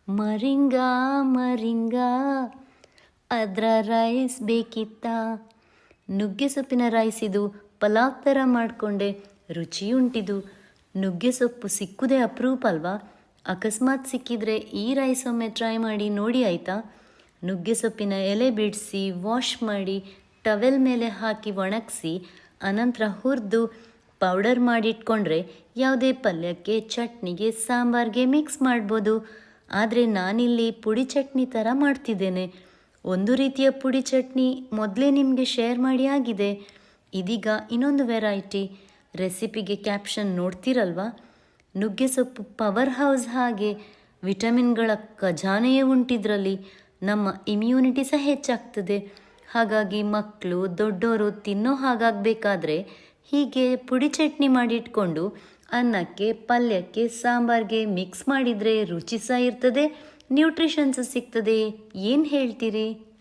ಮರಿಂಗಾ ಮರಿಂಗಾ ಅದರ ರೈಸ್ ಬೇಕಿತ್ತ. ನುಗ್ಗೆ ಸೊಪ್ಪಿನ ರೈಸ್ ಇದು. ಪಲಾವ್ ಥರ ಮಾಡಿಕೊಂಡೆ, ರುಚಿ ಉಂಟಿದು. ನುಗ್ಗೆ ಸೊಪ್ಪು ಸಿಕ್ಕುದೇ ಅಪರೂಪ ಅಲ್ವಾ? ಅಕಸ್ಮಾತ್ ಸಿಕ್ಕಿದರೆ ಈ ರೈಸ್ ಒಮ್ಮೆ ಟ್ರೈ ಮಾಡಿ ನೋಡಿ ಆಯಿತಾ. ನುಗ್ಗೆ ಸೊಪ್ಪಿನ ಎಲೆ ಬಿಡಿಸಿ ವಾಶ್ ಮಾಡಿ ಟವೆಲ್ ಮೇಲೆ ಹಾಕಿ ಒಣಗಿಸಿ ಅನಂತರ ಹುರಿದು ಪೌಡರ್ ಮಾಡಿಟ್ಕೊಂಡ್ರೆ ಯಾವುದೇ ಪಲ್ಯಕ್ಕೆ, ಚಟ್ನಿಗೆ, ಸಾಂಬಾರಿಗೆ ಮಿಕ್ಸ್ ಮಾಡ್ಬೋದು. ಆದರೆ ನಾನಿಲ್ಲಿ ಪುಡಿ ಚಟ್ನಿ ಥರ ಮಾಡ್ತಿದ್ದೇನೆ. ಒಂದು ರೀತಿಯ ಪುಡಿ ಚಟ್ನಿ ಮೊದಲೇ ನಿಮಗೆ ಶೇರ್ ಮಾಡಿ ಆಗಿದೆ. ಇದೀಗ ಇನ್ನೊಂದು ವೆರೈಟಿ. ರೆಸಿಪಿಗೆ ಕ್ಯಾಪ್ಷನ್ ನೋಡ್ತಿರಲ್ವಾ? ನುಗ್ಗೆ ಸೊಪ್ಪು ಪವರ್ ಹೌಸ್ ಹಾಗೆ. ವಿಟಮಿನ್ಗಳ ಖಜಾನೆಯೇ ಉಂಟಿದ್ರಲ್ಲಿ. ನಮ್ಮ ಇಮ್ಯುನಿಟಿ ಸಹ ಹೆಚ್ಚಾಗ್ತದೆ. ಹಾಗಾಗಿ ಮಕ್ಕಳು ದೊಡ್ಡವರು ತಿನ್ನೋ ಹಾಗಾಗಬೇಕಾದ್ರೆ ಹೀಗೆ ಪುಡಿ ಚಟ್ನಿ ಮಾಡಿಟ್ಕೊಂಡು ಅನ್ನಕ್ಕೆ, ಪಲ್ಯಕ್ಕೆ, ಸಾಂಬಾರಿಗೆ ಮಿಕ್ಸ್ ಮಾಡಿದರೆ ರುಚಿ ಸಹ ಇರ್ತದೆ, ನ್ಯೂಟ್ರಿಷನ್ಸ್ ಸಿಗ್ತದೆ. ಏನು ಹೇಳ್ತೀರಿ?